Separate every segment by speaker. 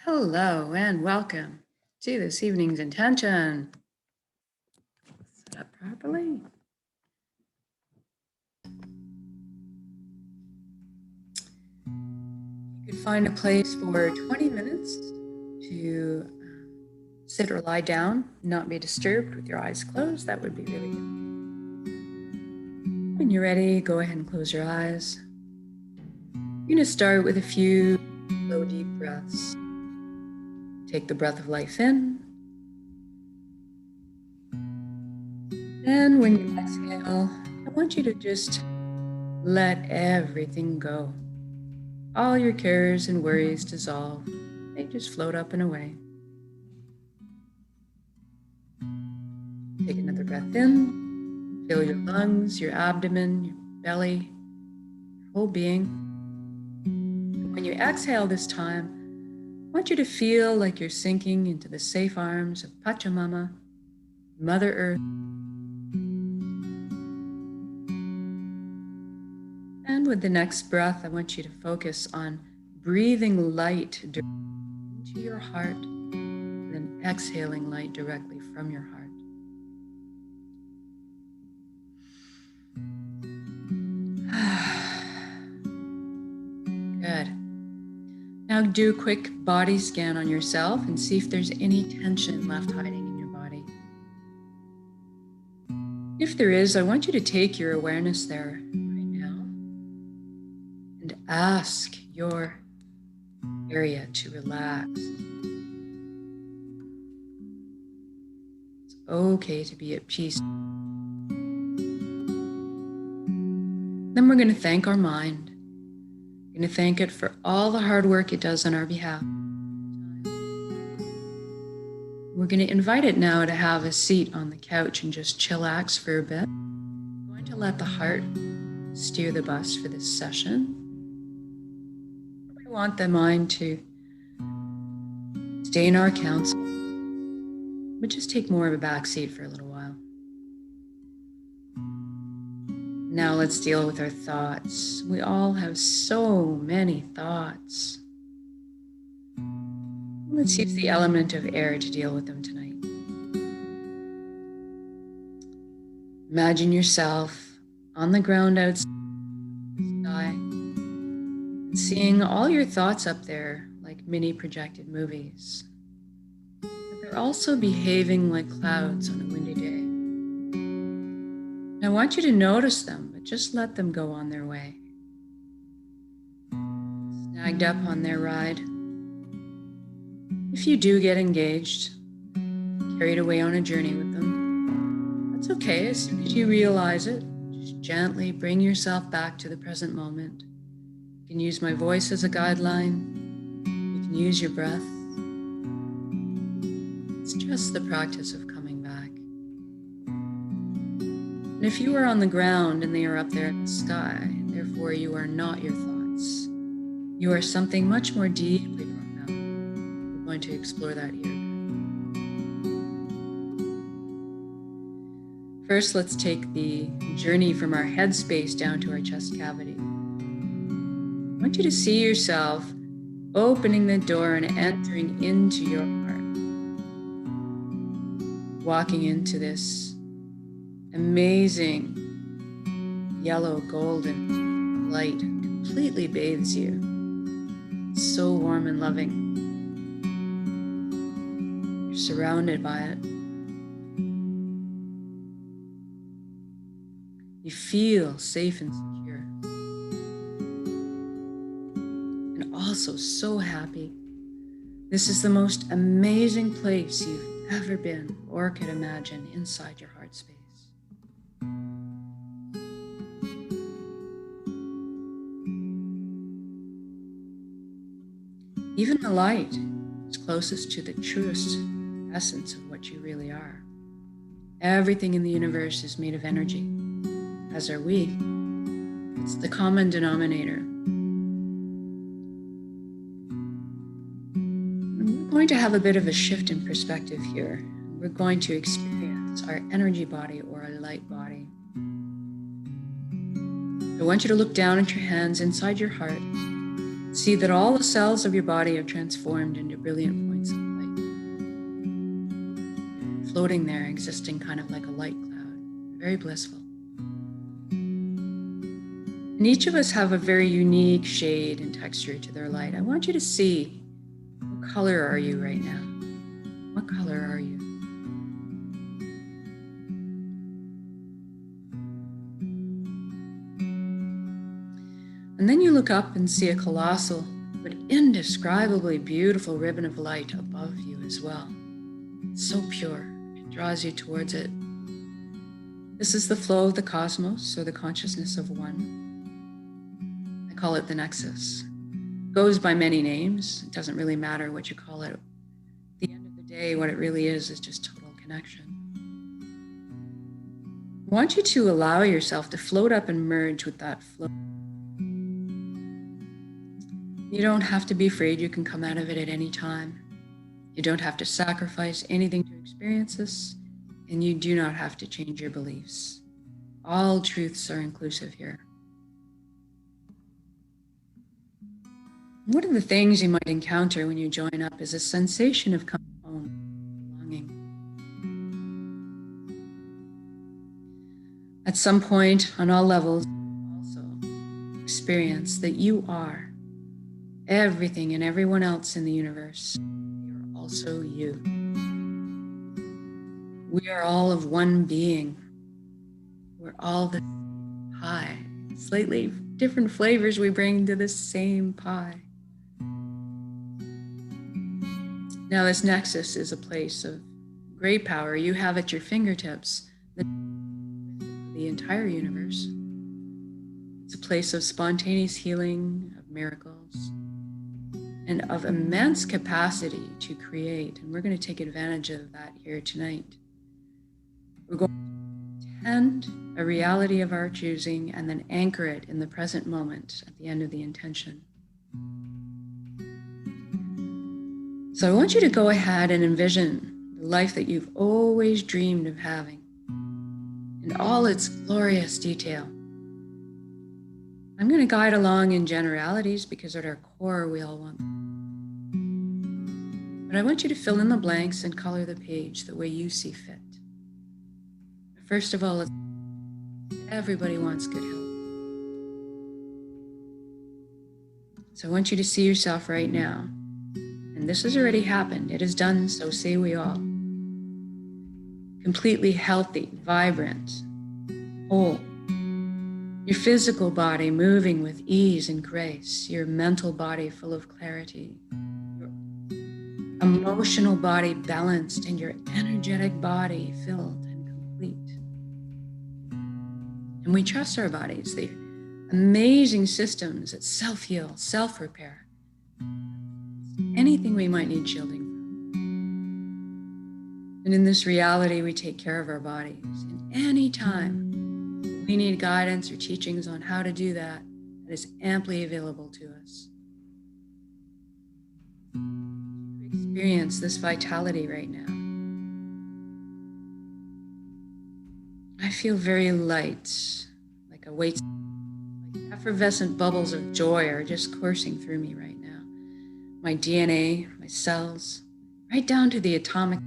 Speaker 1: Hello and welcome to this evening's intention. Set up properly. You could find a place for 20 minutes to sit or lie down, not be disturbed with your eyes closed. That would be really good. When you're ready, go ahead and close your eyes. You're going to start with a few slow, deep breaths. Take the breath of life in. And when you exhale, I want you to just let everything go. All your cares and worries dissolve. They just float up and away. Take another breath in. Fill your lungs, your abdomen, your belly, your whole being. When you exhale this time, I want you to feel like you're sinking into the safe arms of Pachamama, Mother Earth. And with the next breath, I want you to focus on breathing light into your heart, and then exhaling light directly from your heart. Good. Now do a quick body scan on yourself and see if there's any tension left hiding in your body. If there is, I want you to take your awareness there right now and ask your area to relax. It's okay to be at peace. Then we're going to thank our mind. We're going to thank it for all the hard work it does on our behalf. We're going to invite it now to have a seat on the couch and just chillax for a bit. We're going to let the heart steer the bus for this session. We want the mind to stay in our counsel, but just take more of a back seat for a little while. Now let's deal with our thoughts. We all have so many thoughts. Let's use the element of air to deal with them tonight. Imagine yourself on the ground outside the sky and seeing all your thoughts up there like mini projected movies. But they're also behaving like clouds on a windy day. I want you to notice them, but just let them go on their way. Snagged up on their ride. If you do get engaged, carried away on a journey with them, that's okay. As soon as you realize it, just gently bring yourself back to the present moment. You can use my voice as a guideline. You can use your breath. It's just the practice of coming back. And if you are on the ground and they are up there in the sky, therefore you are not your thoughts. You are something much more deeply profound. We're going to explore that here. First, let's take the journey from our head space down to our chest cavity. I want you to see yourself opening the door and entering into your heart. Walking into this amazing yellow golden light completely bathes you. It's so warm and loving. You're surrounded by it. You feel safe and secure. And also so happy. This is the most amazing place you've ever been or could imagine inside your heart space. Even the light is closest to the truest essence of what you really are. Everything in the universe is made of energy, as are we. It's the common denominator. And we're going to have a bit of a shift in perspective here. We're going to experience our energy body or our light body. I want you to look down at your hands inside your heart. See that all the cells of your body are transformed into brilliant points of light, floating there, existing kind of like a light cloud, very blissful. And each of us have a very unique shade and texture to their light. I want you to see, what color are you right now? What color are you? And then you look up and see a colossal but indescribably beautiful ribbon of light above you as well. It's so pure, it draws you towards it. This is the flow of the cosmos, or the consciousness of one. I call it the nexus. It goes by many names. It doesn't really matter what you call it. At the end of the day, what it really is just total connection. I want you to allow yourself to float up and merge with that flow. You don't have to be afraid. You can come out of it at any time. You don't have to sacrifice anything to experience this, and you do not have to change your beliefs. All truths are inclusive here. One of the things you might encounter when you join up is a sensation of coming home, belonging. At some point, on all levels, also experience that you are everything and everyone else in the universe. You're also you. We are all of one being. We're all the pie. Slightly different flavors we bring to the same pie. Now, this nexus is a place of great power. You have at your fingertips the entire universe. It's a place of spontaneous healing, of miracles, and of immense capacity to create. And we're going to take advantage of that here tonight. We're going to intend a reality of our choosing and then anchor it in the present moment at the end of the intention. So I want you to go ahead and envision the life that you've always dreamed of having in all its glorious detail. I'm going to guide along in generalities because at our core we all want them. But I want you to fill in the blanks and color the page the way you see fit. First of all, everybody wants good health. So I want you to see yourself right now. And this has already happened. It is done, so say we all. Completely healthy, vibrant, whole. Your physical body moving with ease and grace. Your mental body full of clarity. Your emotional body balanced, and your energetic body filled and complete. And we trust our bodies. They're amazing systems that self-heal, self-repair. Anything we might need shielding from. And in this reality, we take care of our bodies. And any time we need guidance or teachings on how to do that, that is amply available to us. We experience this vitality right now. I feel very light, like a weight, like effervescent bubbles of joy are just coursing through me right now. My DNA, my cells, right down to the atomic,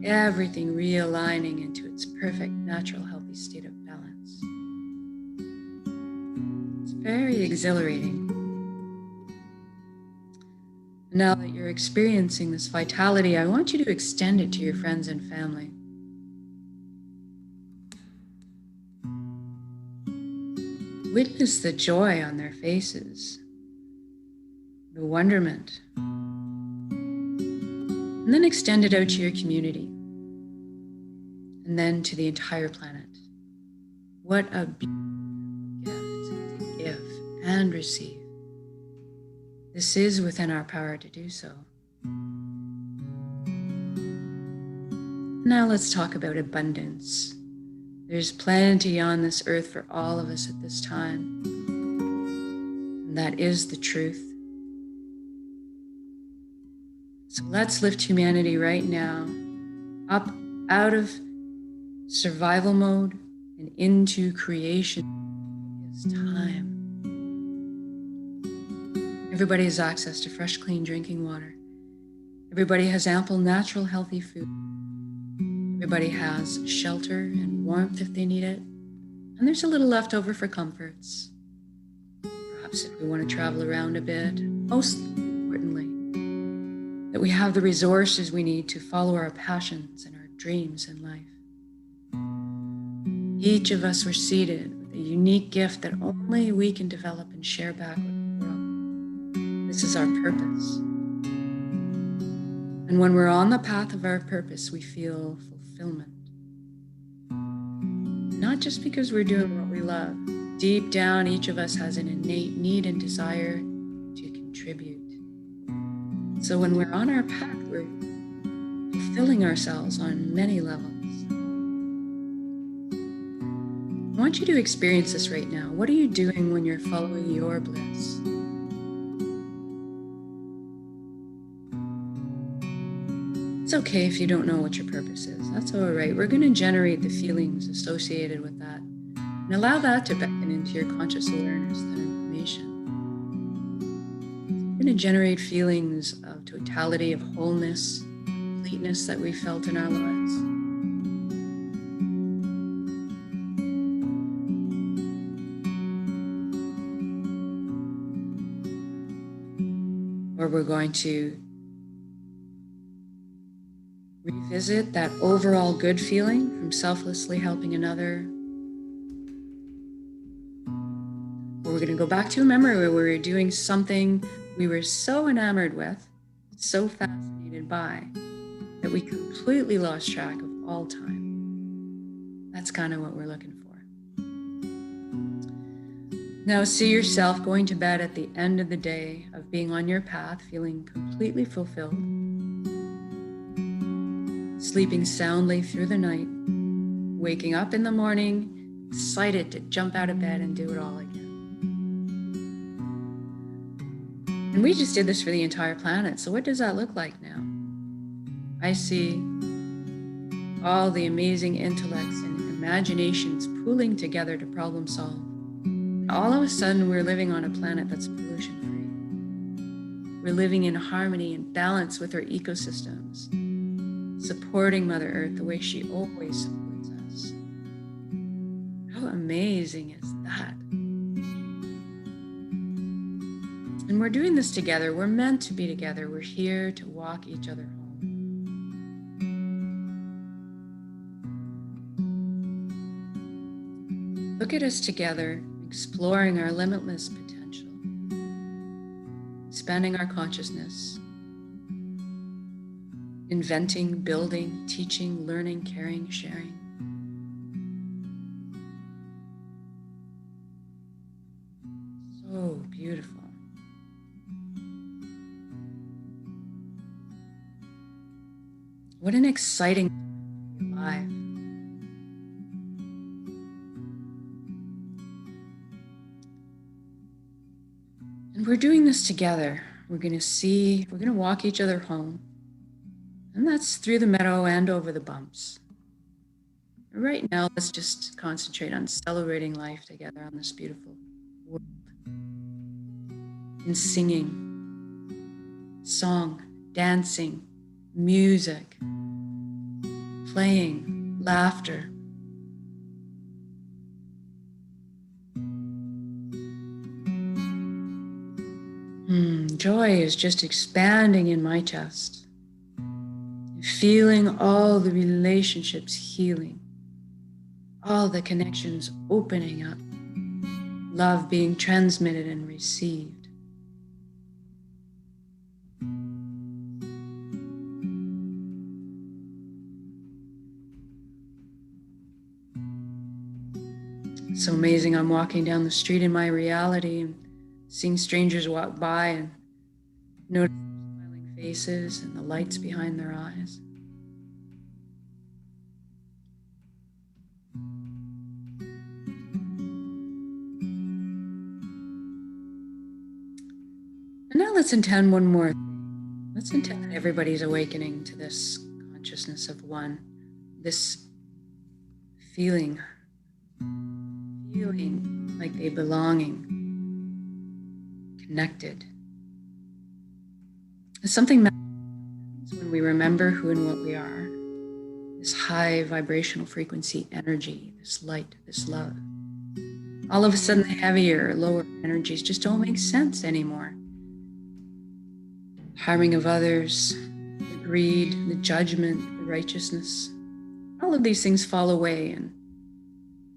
Speaker 1: everything realigning into its perfect, natural, healthy state of balance. It's very exhilarating. Now that you're experiencing this vitality, I want you to extend it to your friends and family. Witness the joy on their faces, the wonderment, and then extend it out to your community, and then to the entire planet. What a beautiful gift to give and receive. This is within our power to do so. Now let's talk about abundance. There's plenty on this earth for all of us at this time, and that is the truth. So let's lift humanity right now up out of survival mode and into creation. It's time. Everybody has access to fresh, clean drinking water. Everybody has ample, natural, healthy food. Everybody has shelter and warmth if they need it. And there's a little left over for comforts. Perhaps if we want to travel around a bit. Most importantly, that we have the resources we need to follow our passions and our dreams in life. Each of us were seated with a unique gift that only we can develop and share back with the world. This is our purpose. And when we're on the path of our purpose, we feel fulfillment. Not just because we're doing what we love. Deep down, each of us has an innate need and desire to contribute. So when we're on our path, we're fulfilling ourselves on many levels. I want you to experience this right now. What are you doing when you're following your bliss? It's okay if you don't know what your purpose is. That's all right. We're going to generate the feelings associated with that and allow that to beckon into your conscious awareness, that information. We're going to generate feelings of totality, of wholeness, completeness that we felt in our lives. Or we're going to revisit that overall good feeling from selflessly helping another. Or we're going to go back to a memory where we were doing something we were so enamored with, so fascinated by, that we completely lost track of all time. That's kind of what we're looking for. Now see yourself going to bed at the end of the day of being on your path, feeling completely fulfilled, sleeping soundly through the night, waking up in the morning, excited to jump out of bed and do it all again. And we just did this for the entire planet. So what does that look like now? I see all the amazing intellects and imaginations pooling together to problem solve. All of a sudden, we're living on a planet that's pollution-free. We're living in harmony and balance with our ecosystems, supporting Mother Earth the way she always supports us. How amazing is that? And we're doing this together. We're meant to be together. We're here to walk each other home. Look at us together, exploring our limitless potential, expanding our consciousness, inventing, building, teaching, learning, caring, sharing. So beautiful. What an exciting time to be alive. And we're doing this together. We're going to walk each other home. And that's through the meadow and over the bumps. Right now, let's just concentrate on celebrating life together on this beautiful world. In singing, song, dancing, music, playing, laughter. Joy is just expanding in my chest. Feeling all the relationships healing, all the connections opening up, love being transmitted and received. It's so amazing. I'm walking down the street in my reality and seeing strangers walk by and notice their smiling faces and the lights behind their eyes. And now let's intend one more thing. Let's intend that everybody's awakening to this consciousness of one, this feeling like they belonging, connected, Something happens when we remember who and what we are. This high vibrational frequency energy, this light, this love. All of a sudden, the heavier, lower energies just don't make sense anymore. Harming of others, the greed, the judgment, the righteousness, all of these things fall away, and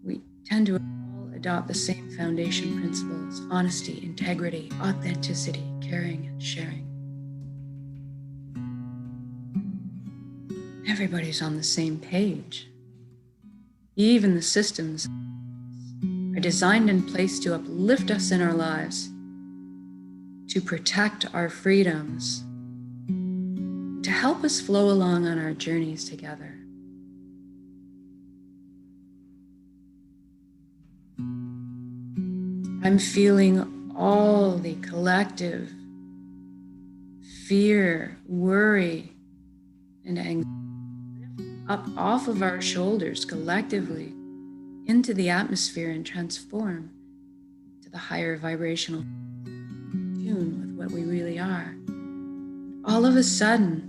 Speaker 1: we tend to all adopt the same foundation principles: honesty, integrity, authenticity, caring, and sharing. Everybody's on the same page. Even the systems are designed in place to uplift us in our lives, to protect our freedoms, to help us flow along on our journeys together. I'm feeling all the collective fear, worry, and anxiety up off of our shoulders collectively into the atmosphere and transform to the higher vibrational tune with what we really are. All of a sudden,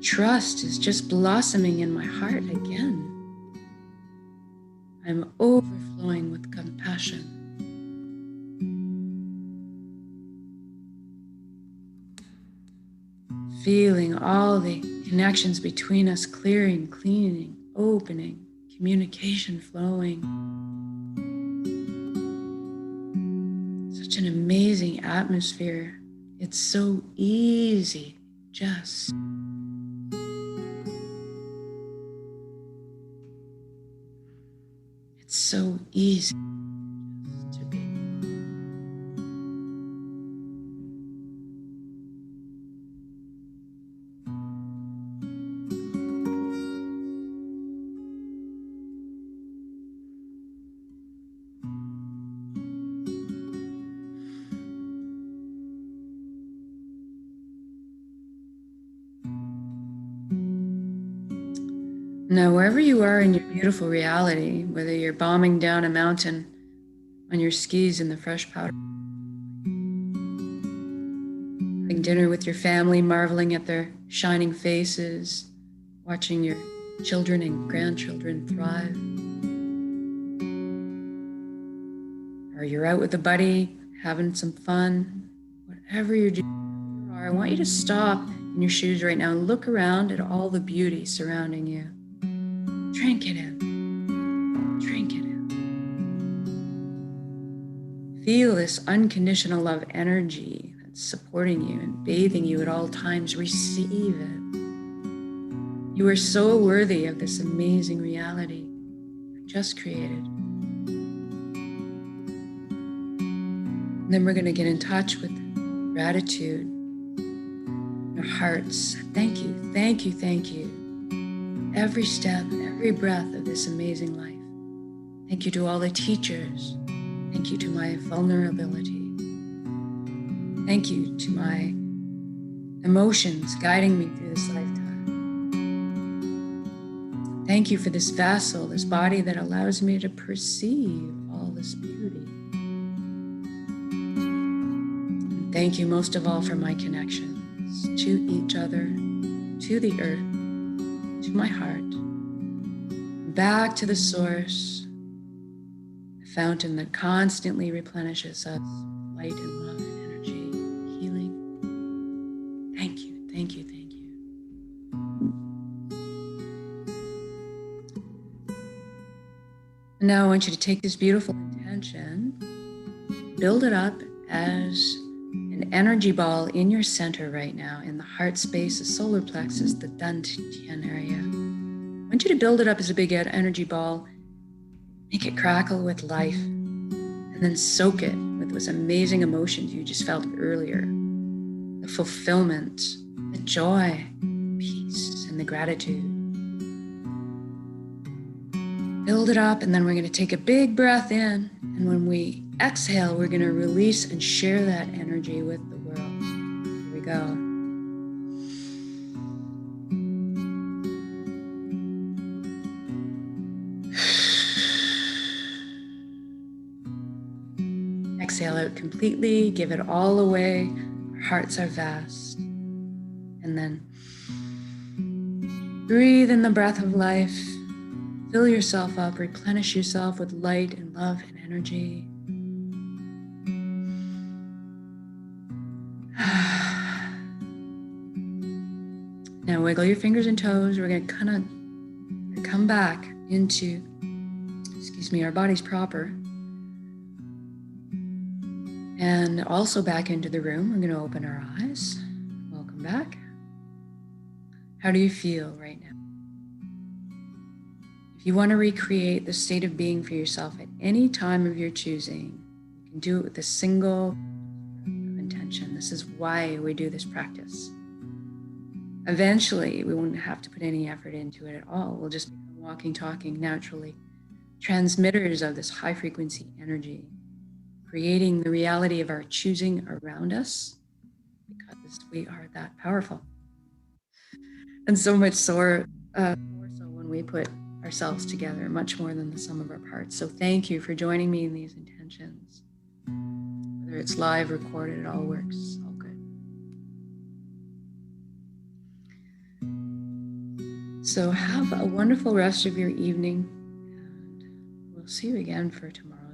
Speaker 1: trust is just blossoming in my heart again. I'm overflowing with compassion. Feeling all the connections between us clearing, cleaning, opening, communication flowing. Such an amazing atmosphere. It's so easy, just. It's so easy to be. Now, wherever you are in your beautiful reality, whether you're bombing down a mountain on your skis in the fresh powder, having dinner with your family, marveling at their shining faces, watching your children and grandchildren thrive, or you're out with a buddy, having some fun, whatever you're doing, I want you to stop in your shoes right now and look around at all the beauty surrounding you. Drink it in. Drink it in. Feel this unconditional love energy that's supporting you and bathing you at all times. Receive it. You are so worthy of this amazing reality you just created. And then we're going to get in touch with gratitude. Our hearts. Thank you, thank you, thank you. Every step, every breath of this amazing life. Thank you to all the teachers. Thank you to my vulnerability. Thank you to my emotions guiding me through this lifetime. Thank you for this vessel, this body that allows me to perceive all this beauty. And thank you most of all for my connections to each other, to the earth, to my heart, back to the source, the fountain that constantly replenishes us, light and love and energy, healing. Thank you, thank you, thank you. And now I want you to take this beautiful intention, build it up as an energy ball in your center right now, in the heart space, the solar plexus, the Dantian area. I want you to build it up as a big energy ball, make it crackle with life, and then soak it with those amazing emotions you just felt earlier. The fulfillment, the joy, peace, and the gratitude. Build it up, and then we're going to take a big breath in, and when we exhale, we're going to release and share that energy with the world. Here we go. Exhale out completely, give it all away. Our hearts are vast. And then breathe in the breath of life. Fill yourself up, replenish yourself with light and love and energy. Now wiggle your fingers and toes. We're going to kind of come back into, our bodies proper. And also back into the room. We're going to open our eyes. Welcome back. How do you feel right now? If you want to recreate the state of being for yourself at any time of your choosing, you can do it with a single intention. This is why we do this practice. Eventually, we won't have to put any effort into it at all. We'll just become walking, talking naturally, transmitters of this high frequency energy, creating the reality of our choosing around us, because we are that powerful. And so much more so when we put ourselves together, much more than the sum of our parts. So thank you for joining me in these intentions. Whether it's live, recorded, it all works, all good. So have a wonderful rest of your evening, and we'll see you again for tomorrow.